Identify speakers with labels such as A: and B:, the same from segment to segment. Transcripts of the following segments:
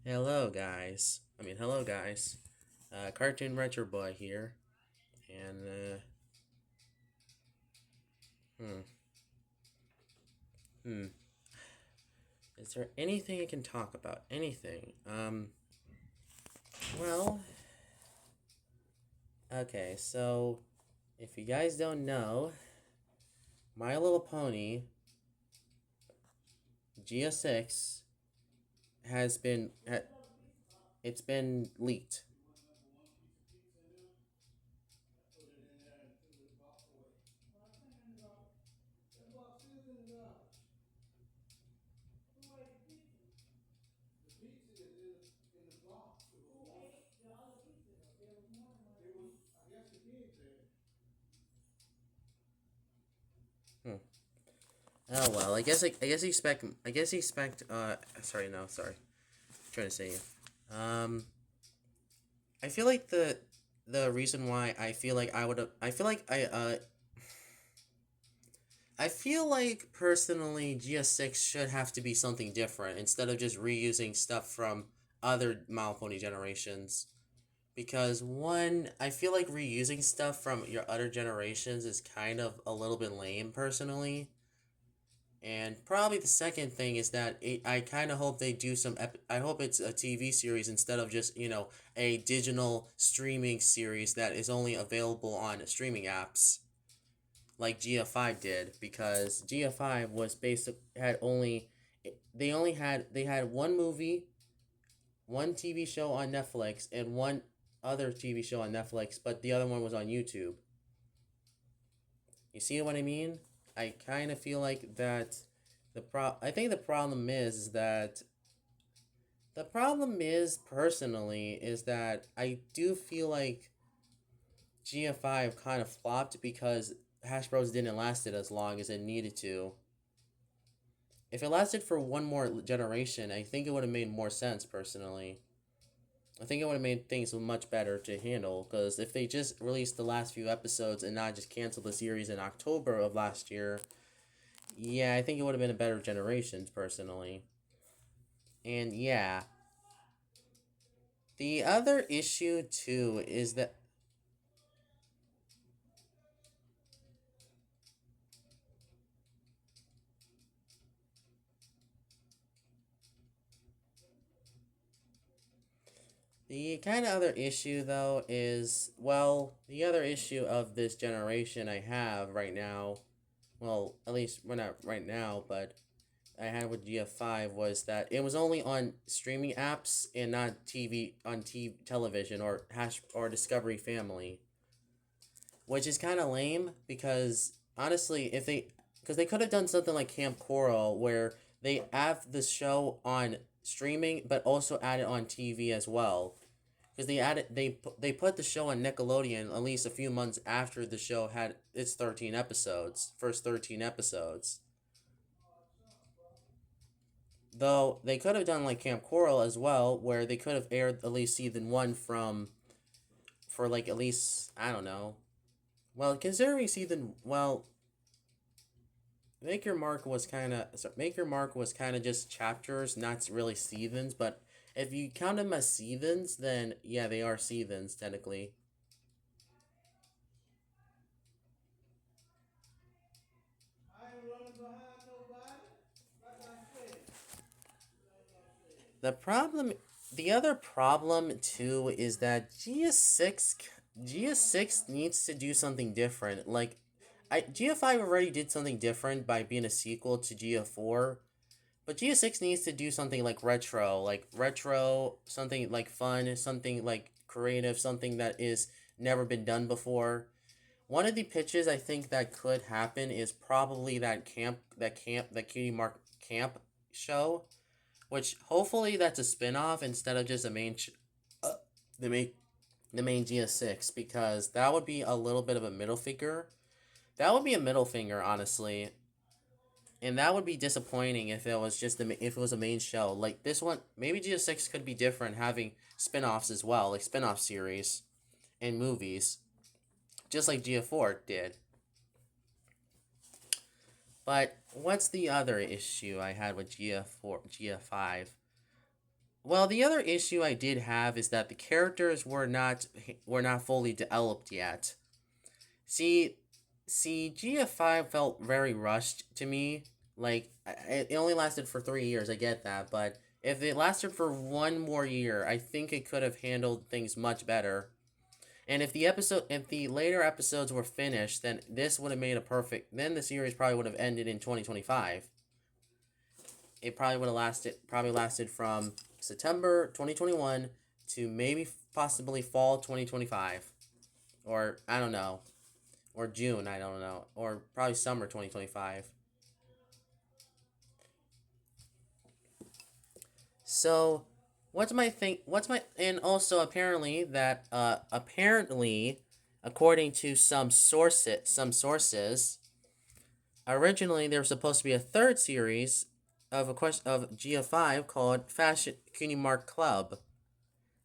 A: Hello, guys. Cartoon Retro Boy here. And, hmm, hmm. Is there anything I can talk about? Anything? Well, okay, so if you guys don't know, My Little Pony GS6 it's been leaked. Hmm. Oh well, sorry, no, sorry. I'm trying to say um I feel like the reason why I feel like personally GS6 should have to be something different instead of just reusing stuff from other My Pony generations. Because one, I feel like reusing stuff from your other generations is kind of a little bit lame personally. And probably the second thing is that I kind of hope they do I hope it's a TV series instead of just, a digital streaming series that is only available on streaming apps like GF5 did, because GF5 was basic had only they had one movie, one TV show on Netflix, and one other TV show on Netflix, but the other one was on YouTube. You see what I mean? I kind of feel like that I think the problem is personally is that I do feel like GF5 kind of flopped because Hash Bros didn't last it as long as it needed to. If it lasted for one more generation, I think it would have made more sense personally. I think it would have made things much better to handle, because if they just released the last few episodes and not just canceled the series in October of last year, yeah, I think it would have been a better generation personally. And yeah, the other issue too is that the kind of other issue though is, well, the other issue of this generation I have right now, well, at least we're not right now, but I had with GF5 was that it was only on streaming apps and not television or Discovery Family, which is kind of lame because honestly, if they because they could have done something like Camp Coral where they have the show on streaming but also add it on TV as well. Because they put the show on Nickelodeon at least a few months after the show had its 13 episodes, first 13 episodes. Though they could have done like Camp Coral as well, where they could have aired at least season one for like at least, I don't know. Well, considering season well, Make Your Mark was kind of just chapters, not really seasons. But if you count them as seasons, then yeah, they are seasons technically. The problem, the other problem too, is that GS6 needs to do something different. Like, GF5 already did something different by being a sequel to GF4, but GS6 needs to do something like retro, something like fun, something like creative, something that is never been done before. One of the pitches I think that could happen is probably that Cutie Mark camp show, which hopefully that's a spin-off instead of just the main the main GS6, because that would be a little bit of a middle finger. That would be a middle finger, honestly, and that would be disappointing if it was a main show like this one. Maybe GS6 could be different, having spin-offs as well, like spin-off series and movies, just like GF4 did. But what's the other issue I had with GF4 GF5? Well, the other issue I did have is that the characters were not fully developed yet. See, GF5 felt very rushed to me. Like it only lasted for 3 years. I get that, but if it lasted for one more year, I think it could have handled things much better. And if the later episodes were finished, then this would have made a perfect. Then the series probably would have ended in 2025. It probably lasted from September 2021 to maybe possibly fall 2025, or I don't know, or June, I don't know, or probably summer 2025. So, and also apparently, according to some sources, originally there was supposed to be a third series of a question of GF5 called Fashion Cutie Mark Club,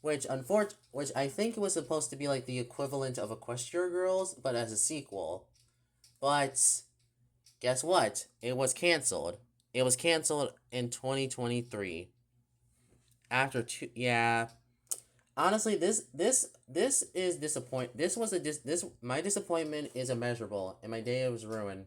A: which I think was supposed to be like the equivalent of Equestria Girls, but as a sequel. But guess what? It was canceled. It was canceled in 2023. After two, yeah. Honestly, this is disappoint. This was a this my disappointment is immeasurable, and my day was ruined.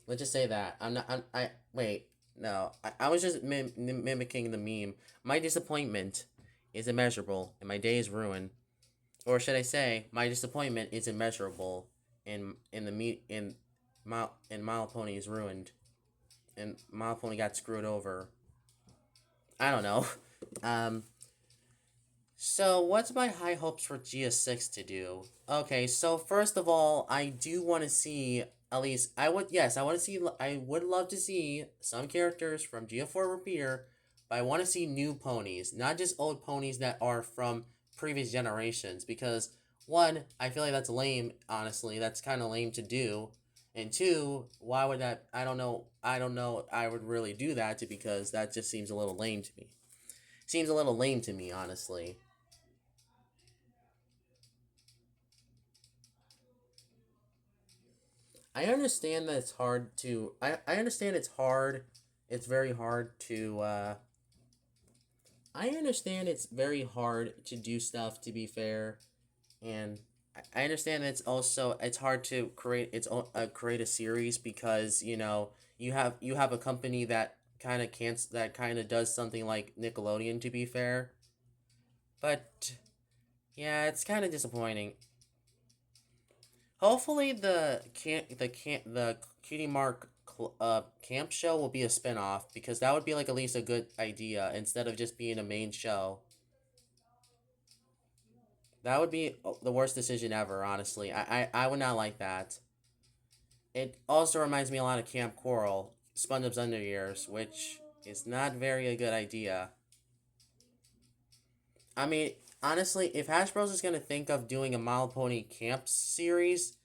A: Let's just say that. I'm not. I wait. No, I was just mimicking the meme. My disappointment is immeasurable, and my day is ruined. Or should I say, my disappointment is immeasurable, and the me in Mile Pony is ruined, and Mile Pony got screwed over. I don't know. Um. So what's my high hopes for GS6 to do? Okay, so first of all, I do want to see at least I would love to see some characters from GF4 appear, but I want to see new ponies, not just old ponies that are from previous generations because one, I feel like that's lame, honestly. That's kind of lame to do. And two, why would that I don't know I would really do that because that just seems a little lame to me. Seems a little lame to me, honestly. I understand that it's hard to. I understand it's hard. It's very hard to. I understand it's very hard to do stuff. To be fair, and I understand that it's hard to create a series because you have a company that kind of does something like Nickelodeon. To be fair, but yeah, it's kind of disappointing. Hopefully, the Cutie Mark camp show will be a spin-off because that would be like at least a good idea instead of just being a main show. That would be the worst decision ever, honestly. I would not like that. It also reminds me a lot of Camp Coral, SpongeBob's Under Years, which is not very a good idea. I mean, honestly, if Hash Bros is gonna think of doing a Mile Pony Camp series,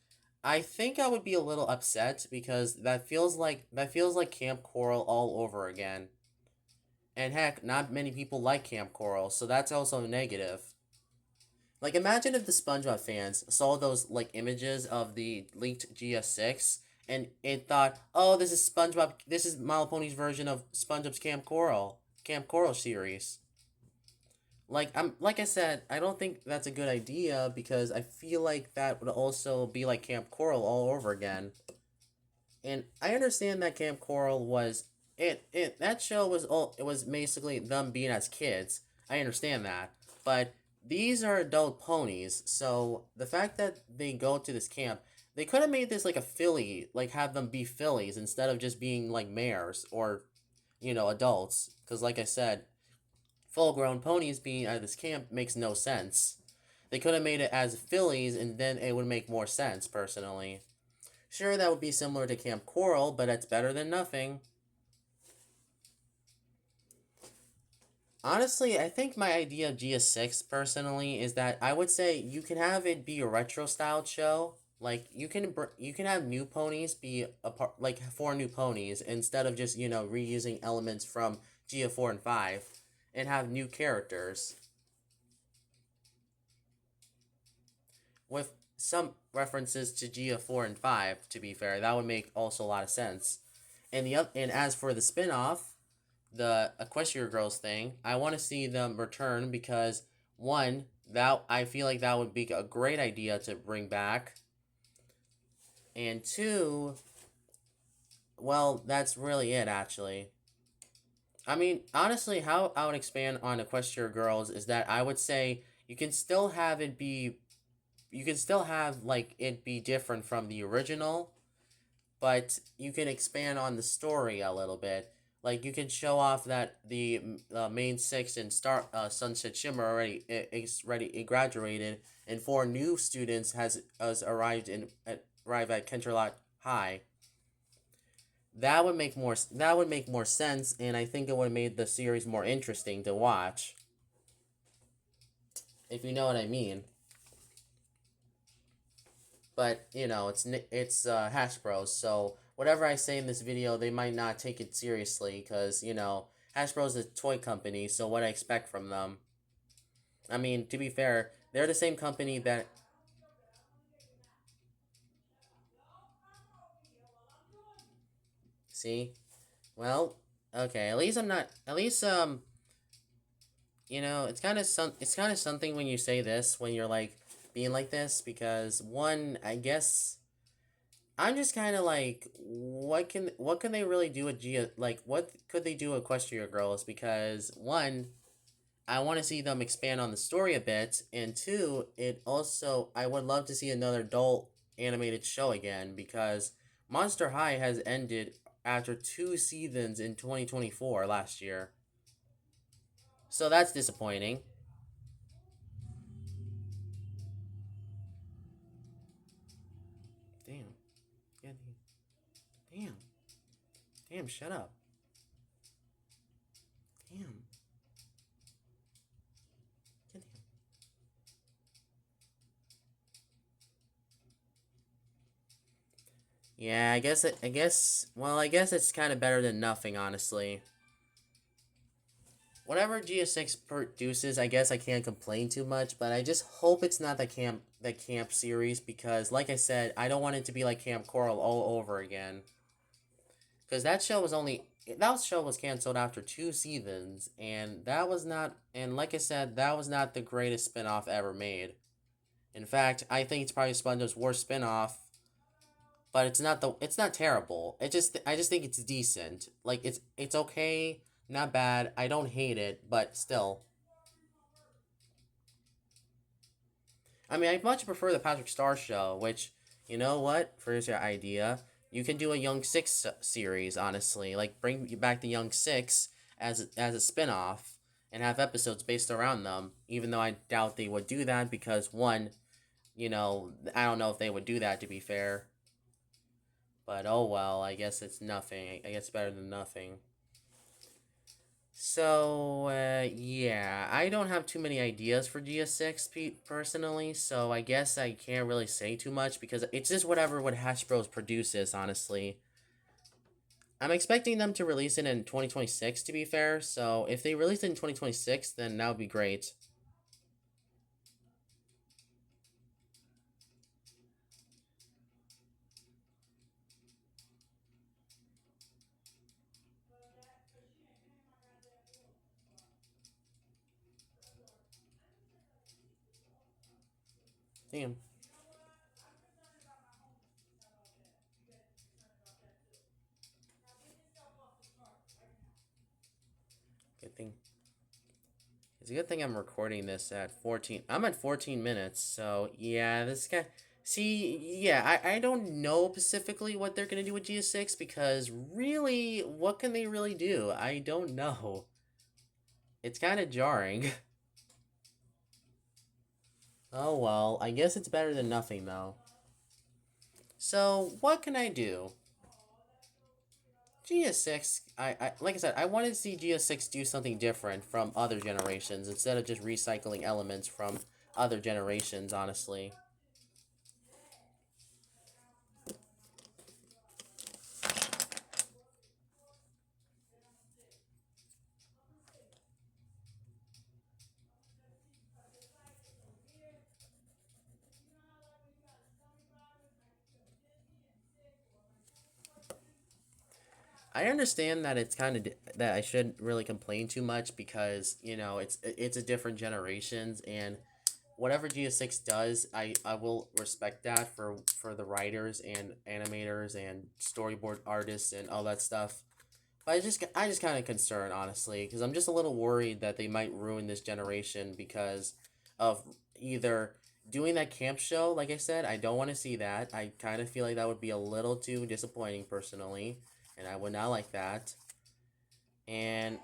A: I think I would be a little upset because that feels like Camp Coral all over again. And heck, not many people like Camp Coral, so that's also a negative. Like imagine if the SpongeBob fans saw those like images of the leaked GS6 and it thought, "Oh, this is Mile Pony's version of SpongeBob's Camp Coral series." Like I said, I don't think that's a good idea because I feel like that would also be like Camp Coral all over again. And I understand that Camp Coral was it that show was all it was basically them being as kids. I understand that. But these are adult ponies, so the fact that they go to this camp, they could have made this like a filly, like have them be fillies instead of just being like mares or adults because like I said, full grown ponies being at this camp makes no sense. They could have made it as fillies and then it would make more sense personally. Sure, that would be similar to Camp Coral, but it's better than nothing. Honestly, I think my idea of GS6 personally is that I would say you can have it be a retro styled show. Like you can have new ponies be a part like four new ponies instead of just reusing elements from GF4 and 5 and have new characters with some references to GF4 and 5 to be fair. That would make also a lot of sense. And as for the spin-off, the Equestria Girls thing. I want to see them return because one, that I feel like that would be a great idea to bring back, and two, well, that's really it actually. I mean, honestly, how I would expand on Equestria Girls is that I would say you can still have it be, you can still have like it be different from the original, but you can expand on the story a little bit. Like you can show off that the main six in Star Sunset Shimmer already is ready it graduated, and four new students has arrived at Kenterlot High. That would make more sense, and I think it would have made the series more interesting to watch, if you know what I mean. But you know, it's Hash Bros, so whatever I say in this video, they might not take it seriously, because you know, Hash Bros is a toy company, so what I expect from them. I mean, to be fair, they're the same company that. See, well, okay, at least I'm not. At least you know, it's kind of something when you say this, when you're like being like this, because one, I guess I'm just kind of like, what can they really do with Gia? Like, what could they do with Equestria Girls? Because one, I want to see them expand on the story a bit, and two, it also I would love to see another adult animated show again, because Monster High has ended after two seasons in 2024 last year, so that's disappointing. Damn, yeah, damn, damn, shut up, damn, damn. Yeah, I guess. Well, I guess it's kind of better than nothing, honestly. Whatever GS6 produces, I guess I can't complain too much. But I just hope it's not the camp series, because, like I said, I don't want it to be like Camp Coral all over again. Because that show was canceled after two seasons, and that was not. And like I said, that was not the greatest spinoff ever made. In fact, I think it's probably SpongeBob's worst spinoff, but it's not terrible. I just think it's decent. Like it's okay, not bad. I don't hate it, but still. I mean, I much prefer the Patrick Star show, which, you know what? Here's your idea. You can do a Young Six series, honestly. Like bring back the Young Six as a spin-off and have episodes based around them, even though I doubt they would do that because one, you know, I don't know if they would do that, to be fair. But oh well, I guess it's nothing. I guess it's better than nothing. So, yeah, I don't have too many ideas for GS6 personally, so I guess I can't really say too much because it's just what Hash Bros produces, honestly. I'm expecting them to release it in 2026, to be fair, so if they release it in 2026, then that would be great. Damn, good thing. It's a good thing I'm recording this at 14. I'm at 14 minutes, so yeah, this guy. See, yeah, I don't know specifically what they're gonna do with GS6 because really, what can they really do? I don't know. It's kind of jarring. Oh well, I guess it's better than nothing though. So, what can I do? GS6, like I said, I wanted to see GS6 do something different from other generations instead of just recycling elements from other generations, honestly. I understand that it's kind of that I shouldn't really complain too much because you know it's a different generations and whatever GS6 does, I will respect that for the writers and animators and storyboard artists and all that stuff. But I just kind of concerned honestly because I'm just a little worried that they might ruin this generation because of either doing that camp show. Like I said, I don't want to see that. I kind of feel like that would be a little too disappointing personally, and I would not like that. And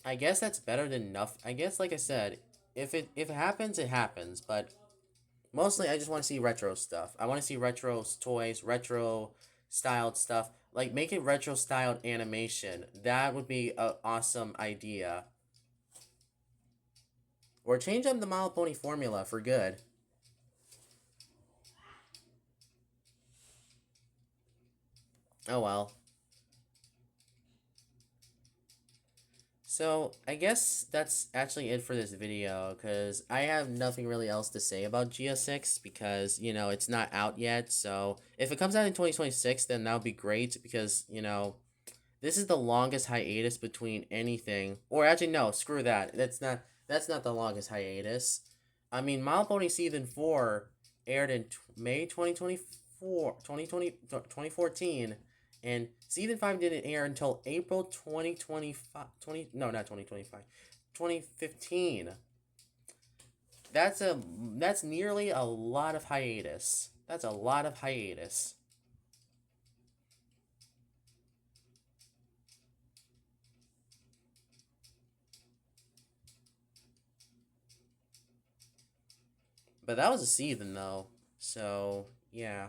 A: I guess that's better than nothing. I guess like I said, if it happens, it happens. But mostly, I just want to see retro stuff. I want to see retro toys, retro styled stuff. Like make it retro styled animation. That would be an awesome idea. Or change up the My Little Pony formula for good. Oh well. So I guess that's actually it for this video because I have nothing really else to say about GS6 because you know it's not out yet. So if it comes out in 2026, then that would be great because you know this is the longest hiatus between anything. Or actually, no, screw that. That's not the longest hiatus. I mean, My Little Pony Season 4 aired in May 2024, 2014, and Season 5 didn't air until April 2025, 20, no, not 2025, 2015. That's a that's nearly a lot of hiatus. That's a lot of hiatus. But that was a season though. So, yeah.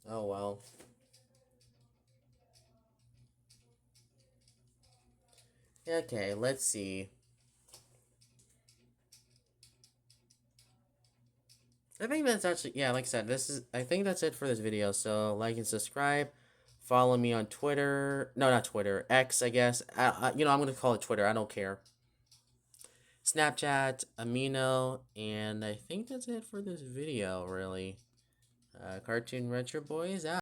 A: Oh well. Okay, let's see. I think that's actually, yeah, like I said, I think that's it for this video. So, like and subscribe. Follow me on Twitter. No, not Twitter. X, I guess. I'm going to call it Twitter. I don't care. Snapchat, Amino, and I think that's it for this video, really. Cartoon Retro Boys out.